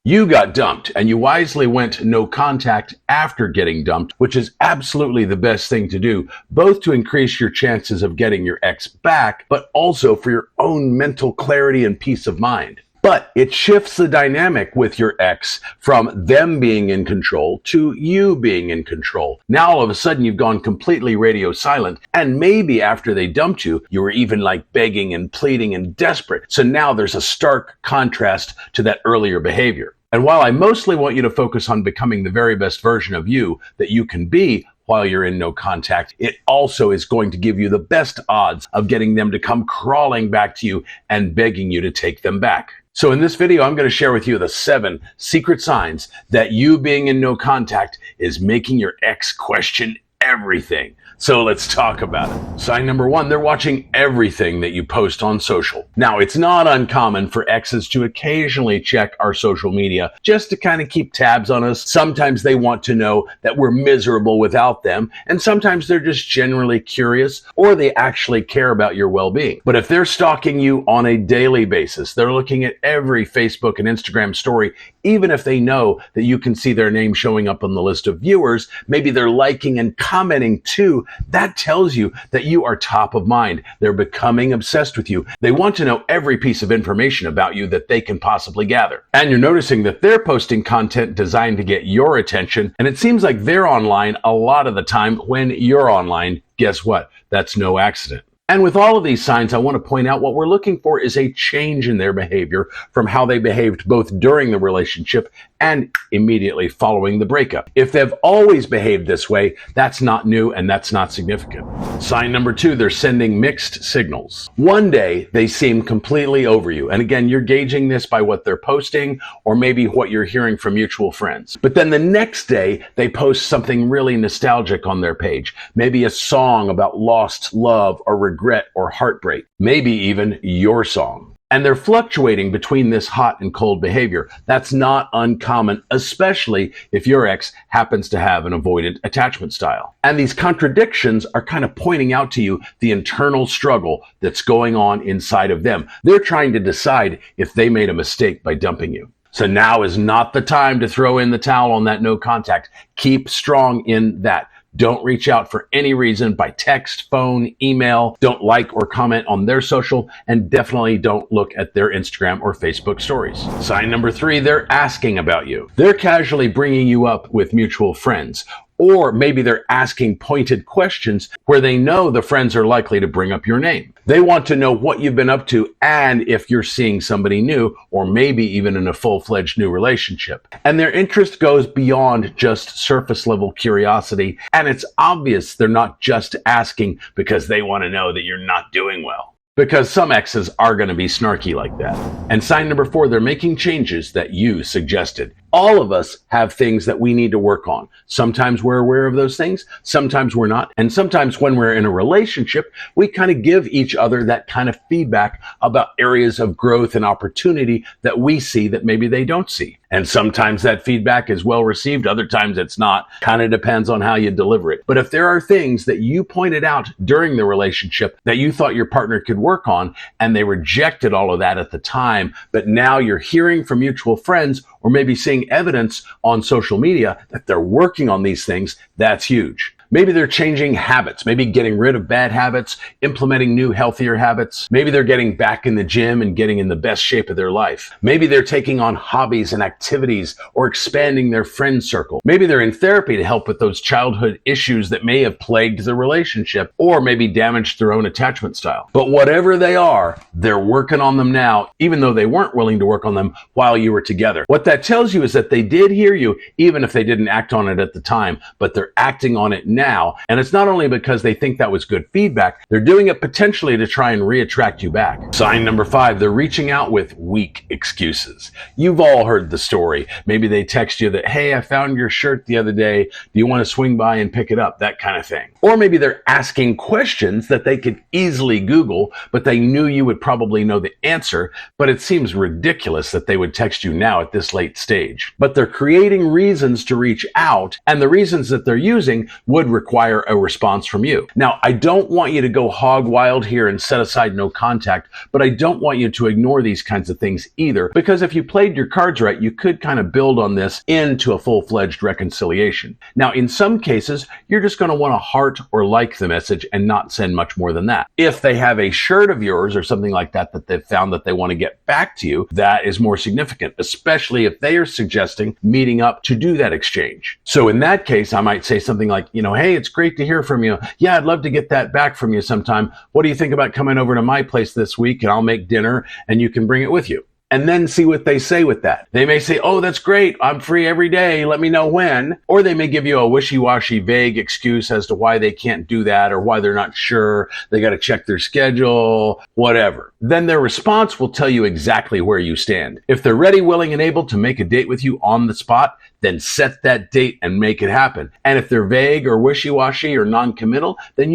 You got dumped and you wisely went no contact after getting dumped, which is absolutely the best thing to do, both to increase your chances of getting your ex back, but also for your own mental clarity and peace of mind. But it shifts the dynamic with your ex from them being in control to you being in control. Now all of a sudden you've gone completely radio silent, and maybe after they dumped you, you were even like begging and pleading and desperate. So now there's a stark contrast to that earlier behavior. And while I mostly want you to focus on becoming the very best version of you that you can be while you're in no contact, it also is going to give you the best odds of getting them to come crawling back to you and begging you to take them back. So in this video, I'm going to share with you the 7 secret signs that you being in no contact is making your ex question everything. So let's talk about it. Sign number 1, they're watching everything that you post on social. Now, it's not uncommon for exes to occasionally check our social media just to kind of keep tabs on us. Sometimes they want to know that we're miserable without them, and sometimes they're just generally curious, or they actually care about your well-being. But if they're stalking you on a daily basis, they're looking at every Facebook and Instagram story, even if they know that you can see their name showing up on the list of viewers, maybe they're liking and commenting too, that tells you that you are top of mind. They're becoming obsessed with you. They want to know every piece of information about you that they can possibly gather. And you're noticing that they're posting content designed to get your attention, and it seems like they're online a lot of the time when you're online. Guess what? That's no accident. And with all of these signs, I want to point out what we're looking for is a change in their behavior from how they behaved both during the relationship and immediately following the breakup. If they've always behaved this way, that's not new and that's not significant. Sign number 2, they're sending mixed signals. One day, they seem completely over you. And again, you're gauging this by what they're posting or maybe what you're hearing from mutual friends. But then the next day, they post something really nostalgic on their page. Maybe a song about lost love or regret or heartbreak. Maybe even your song. And they're fluctuating between this hot and cold behavior. That's not uncommon, especially if your ex happens to have an avoidant attachment style. And these contradictions are kind of pointing out to you the internal struggle that's going on inside of them. They're trying to decide if they made a mistake by dumping you. So now is not the time to throw in the towel on that no contact. Keep strong in that. Don't reach out for any reason by text, phone, email. Don't like or comment on their social, and definitely don't look at their Instagram or Facebook stories. Sign number 3, they're asking about you. They're casually bringing you up with mutual friends. Or maybe they're asking pointed questions where they know the friends are likely to bring up your name. They want to know what you've been up to and if you're seeing somebody new or maybe even in a full-fledged new relationship. And their interest goes beyond just surface level curiosity, and it's obvious they're not just asking because they want to know that you're not doing well. Because some exes are going to be snarky like that. And sign number 4, they're making changes that you suggested. All of us have things that we need to work on. Sometimes we're aware of those things, sometimes we're not. And sometimes when we're in a relationship, we kind of give each other that kind of feedback about areas of growth and opportunity that we see that maybe they don't see. And sometimes that feedback is well received, other times it's not. Kind of depends on how you deliver it. But if there are things that you pointed out during the relationship that you thought your partner could work on, and they rejected all of that at the time, but now you're hearing from mutual friends or maybe seeing evidence on social media that they're working on these things, that's huge. Maybe they're changing habits, maybe getting rid of bad habits, implementing new, healthier habits. Maybe they're getting back in the gym and getting in the best shape of their life. Maybe they're taking on hobbies and activities or expanding their friend circle. Maybe they're in therapy to help with those childhood issues that may have plagued the relationship or maybe damaged their own attachment style. But whatever they are, they're working on them now, even though they weren't willing to work on them while you were together. What that tells you is that they did hear you, even if they didn't act on it at the time, but they're acting on it now. And it's not only because they think that was good feedback, they're doing it potentially to try and reattract you back. Sign number 5, they're reaching out with weak excuses. You've all heard the story. Maybe they text you that, hey, I found your shirt the other day. Do you want to swing by and pick it up? That kind of thing. Or maybe they're asking questions that they could easily Google, but they knew you would probably know the answer, but it seems ridiculous that they would text you now at this late stage. But they're creating reasons to reach out, and the reasons that they're using would would require a response from you. Now, I don't want you to go hog wild here and set aside no contact, but I don't want you to ignore these kinds of things either, because if you played your cards right, you could kind of build on this into a full-fledged reconciliation. Now, in some cases, you're just going to want to heart or like the message and not send much more than that. If they have a shirt of yours or something like that that they've found that they want to get back to you, that is more significant, especially if they are suggesting meeting up to do that exchange. So in that case, I might say something like, hey, it's great to hear from you. Yeah, I'd love to get that back from you sometime. What do you think about coming over to my place this week and I'll make dinner and you can bring it with you? And then see what they say with that. They may say, oh, that's great. I'm free every day. Let me know when. Or they may give you a wishy-washy, vague excuse as to why they can't do that or why they're not sure. They got to check their schedule, whatever. Then their response will tell you exactly where you stand. If they're ready, willing, and able to make a date with you on the spot, then set that date and make it happen. And if they're vague or wishy-washy or non-committal, then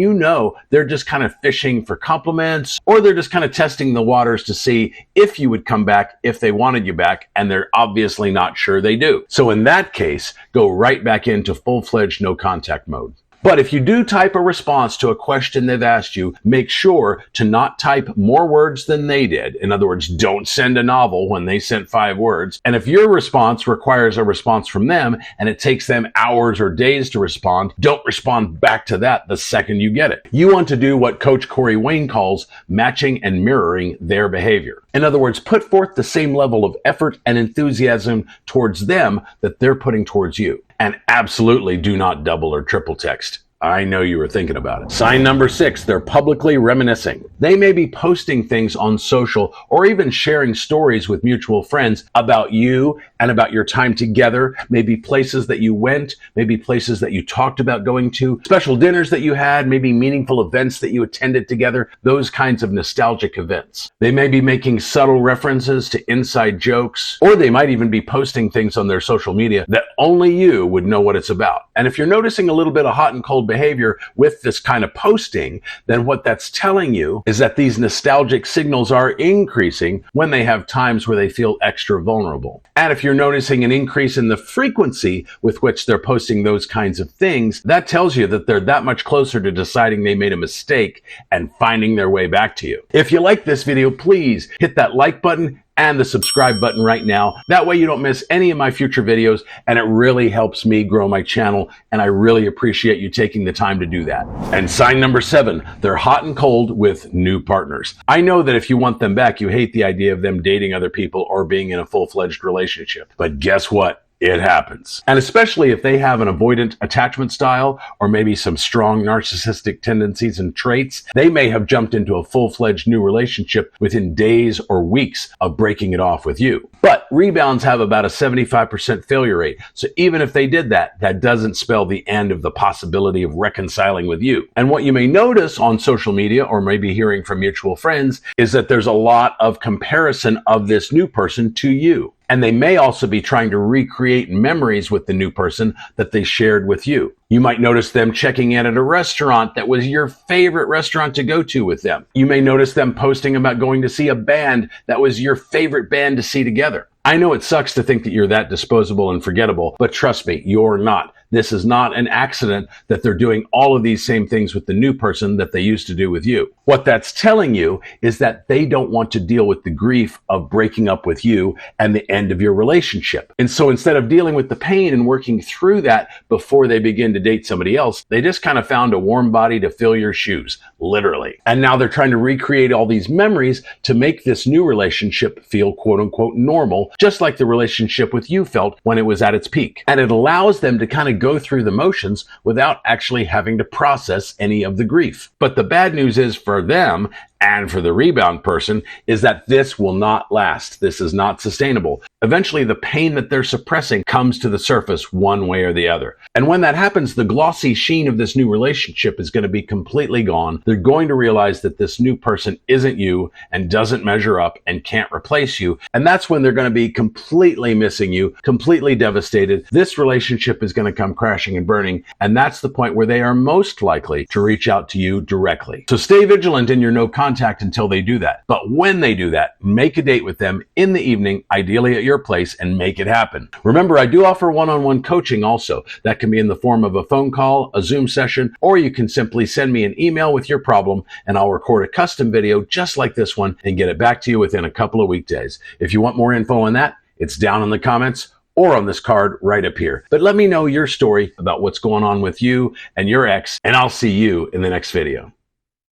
they're just kind of fishing for compliments, or they're just kind of testing the waters to see if you would come back if they wanted you back, and they're obviously not sure they do. So in that case, go right back into full-fledged no contact mode. But if you do type a response to a question they've asked you, make sure to not type more words than they did. In other words, don't send a novel when they sent 5 words. And if your response requires a response from them and it takes them hours or days to respond, don't respond back to that the second you get it. You want to do what Coach Corey Wayne calls matching and mirroring their behavior. In other words, put forth the same level of effort and enthusiasm towards them that they're putting towards you. And absolutely do not double or triple text. I know you were thinking about it. Sign number 6, they're publicly reminiscing. They may be posting things on social or even sharing stories with mutual friends about you and about your time together, maybe places that you went, maybe places that you talked about going to, special dinners that you had, maybe meaningful events that you attended together, those kinds of nostalgic events. They may be making subtle references to inside jokes, or they might even be posting things on their social media that only you would know what it's about. And if you're noticing a little bit of hot and cold behavior with this kind of posting, then what that's telling you is that these nostalgic signals are increasing when they have times where they feel extra vulnerable. And if you're noticing an increase in the frequency with which they're posting those kinds of things, that tells you that they're that much closer to deciding they made a mistake and finding their way back to you. If you like this video, please hit that like button and the subscribe button right now. That way you don't miss any of my future videos, and it really helps me grow my channel, and I really appreciate you taking the time to do that. And sign number 7, they're hot and cold with new partners. I know that if you want them back, you hate the idea of them dating other people or being in a full-fledged relationship. But guess what? It happens. And especially if they have an avoidant attachment style or maybe some strong narcissistic tendencies and traits, they may have jumped into a full-fledged new relationship within days or weeks of breaking it off with you. But rebounds have about a 75% failure rate. So even if they did that, that doesn't spell the end of the possibility of reconciling with you. And what you may notice on social media or maybe hearing from mutual friends is that there's a lot of comparison of this new person to you. And they may also be trying to recreate memories with the new person that they shared with you. You might notice them checking in at a restaurant that was your favorite restaurant to go to with them. You may notice them posting about going to see a band that was your favorite band to see together. I know it sucks to think that you're that disposable and forgettable, but trust me, you're not. This is not an accident that they're doing all of these same things with the new person that they used to do with you. What that's telling you is that they don't want to deal with the grief of breaking up with you and the end of your relationship. And so instead of dealing with the pain and working through that before they begin to date somebody else, they just kind of found a warm body to fill your shoes, literally. And now they're trying to recreate all these memories to make this new relationship feel quote unquote normal, just like the relationship with you felt when it was at its peak. And it allows them to kind of go through the motions without actually having to process any of the grief. But the bad news is for them and for the rebound person is that this will not last. This is not sustainable. Eventually, the pain that they're suppressing comes to the surface one way or the other. And when that happens, the glossy sheen of this new relationship is going to be completely gone. They're going to realize that this new person isn't you and doesn't measure up and can't replace you. And that's when they're going to be completely missing you, completely devastated. This relationship is going to come crashing and burning. And that's the point where they are most likely to reach out to you directly. So stay vigilant in your no contact contact until they do that. But when they do that, make a date with them in the evening, ideally at your place, and make it happen. Remember, I do offer one-on-one coaching also. That can be in the form of a phone call, a Zoom session, or you can simply send me an email with your problem and I'll record a custom video just like this one and get it back to you within a couple of weekdays. If you want more info on that, it's down in the comments or on this card right up here. But let me know your story about what's going on with you and your ex, and I'll see you in the next video.